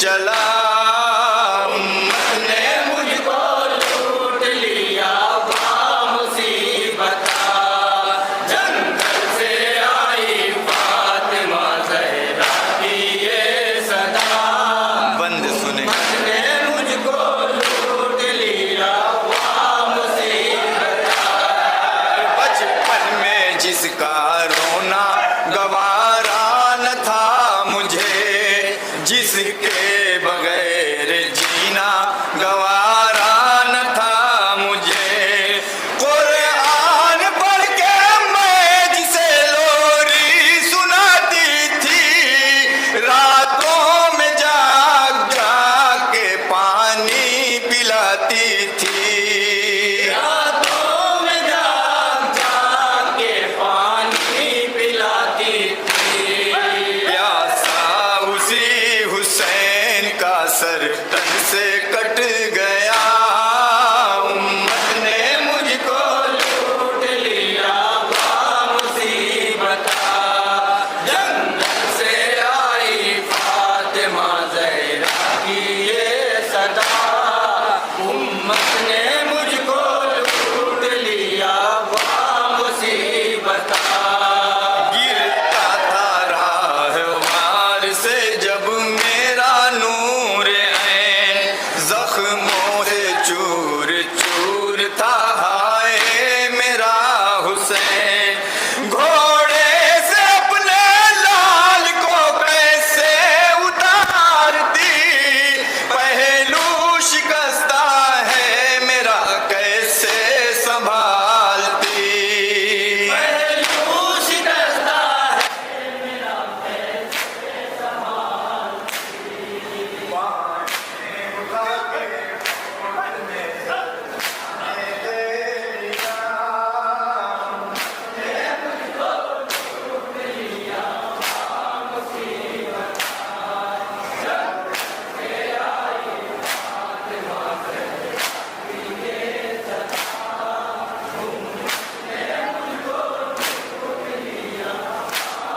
चला। उम्मत ने मुझको लूट लिया बामुसीबता, जंगल से आई फातिमा ज़हरा की ये सदा। बंद सुने। उम्मत ने मुझको लूट लिया बामुसीबता, बचपन में जिसका रोना गवारा न था मुझे, जिसके बगैर जीना गवारा न था मुझे। कुरान पढ़ के मैं जिसे लोरी सुनाती थी, रातों में जाग जाग के पानी पिलाती थी। रातों में जाग जाग के पानी पिलाती थी। प्यासा उसी हुसैन का सर तन से कट गया। उम्मत ने मुझको लूट लिया बामुसीबता, जंगल से आई फातिमा ज़हरा की ये सदा। उम्मत ने मुझको लूट लिया बामुसीबता। गिरता था राहवार से जब मेरा नूर ऐन, जख्मों से चूर चूर था हाय मेरा हुसैन। घोड़े से अपने लाल को कैसे उतारती, पहलू शिकस्ता है मेरा कैसे संभालती। पहलू शिकस्ता है मेरा कैसे संभालती। उठा के मन में दे लिया, मुझको लूट लिया बामुसीबता, जंगल से आई फातिमा ज़हरा की ये सदा। उम्मत ने मुझको लूट लिया बामुसीबता।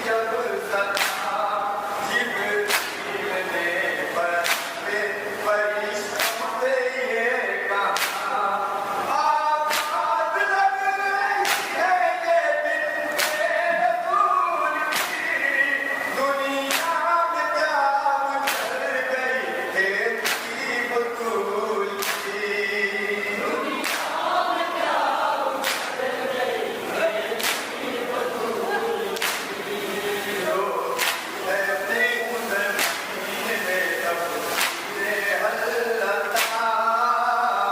जब सदा जिब्रील ने फरिश्ते ये कहा, आवाज़ लग रही है ये दिल के रसूल की, दुनिया में क्या गुजर गई है की बतूल की। दुनिया में क्या गुजर गई है की बतूल की। जो अपने ज़मीन में तफसीरे हल्लता,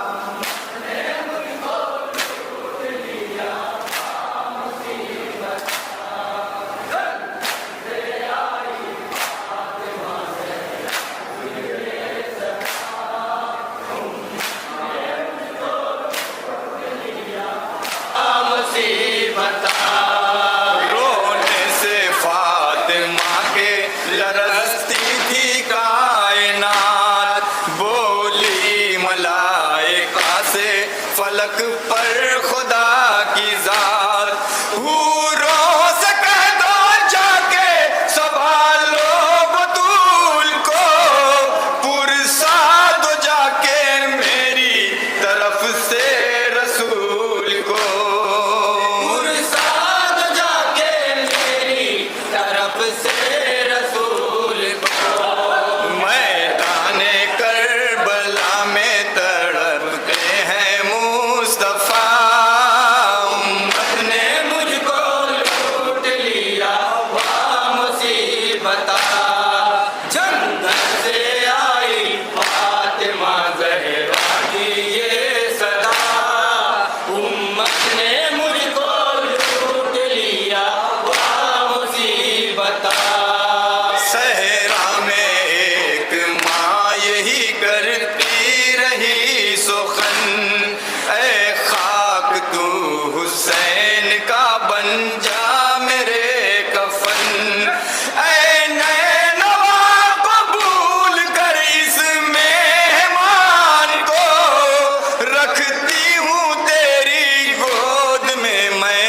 उम्मत ने मुझको लूट लिया बामुसीबता, जंगल से आई फातिमा ज़हरा की ये सदा। उम्मत ने मुझको लूट लिया बामुसीबता। रोने से फातिमा के लरजती थी कायनात, बोली मलाइका से फलक पर खुदा की जात। हूरों से कह दो जाके संभालो बतूल को, पुरसा दो जाके मेरी तरफ से रसूल को। पुरसा दो जाके मेरी तरफ से रसूल को। मैदाने करबला में तड़पते हैं मुस्तफा, उम्मत ने मुझको लूट लिया बामुसीबता, जंगल से आई फातिमा ज़हरा की ये सदा। उम्मत ने मुझको लूट लिया बामुसीबता। सहरा में एक माँ यही करती रही सुखन, ऐ खाक तू हुसैन का बन जा मेरे कफन। ऐ नैनवा कबूल कर इस मेहमान को, रखती हूँ तेरी गोद में मैं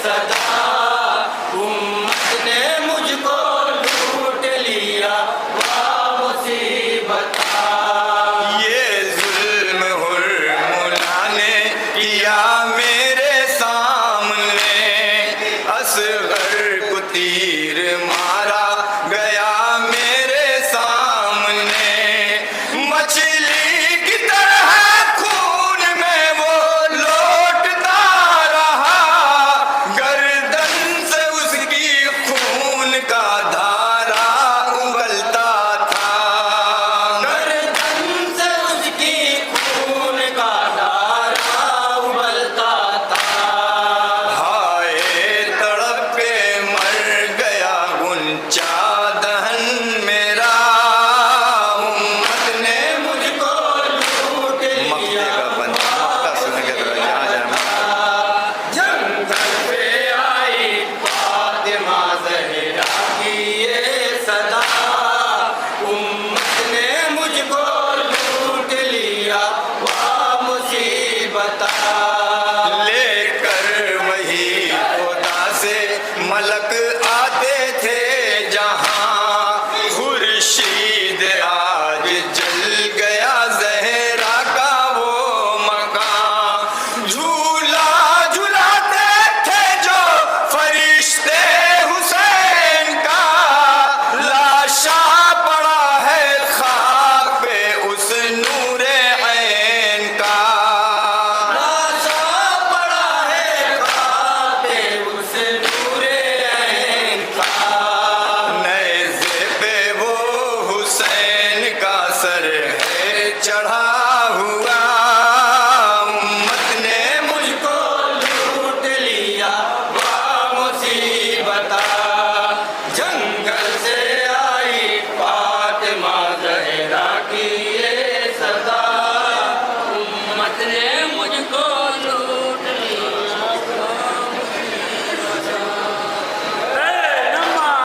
सदा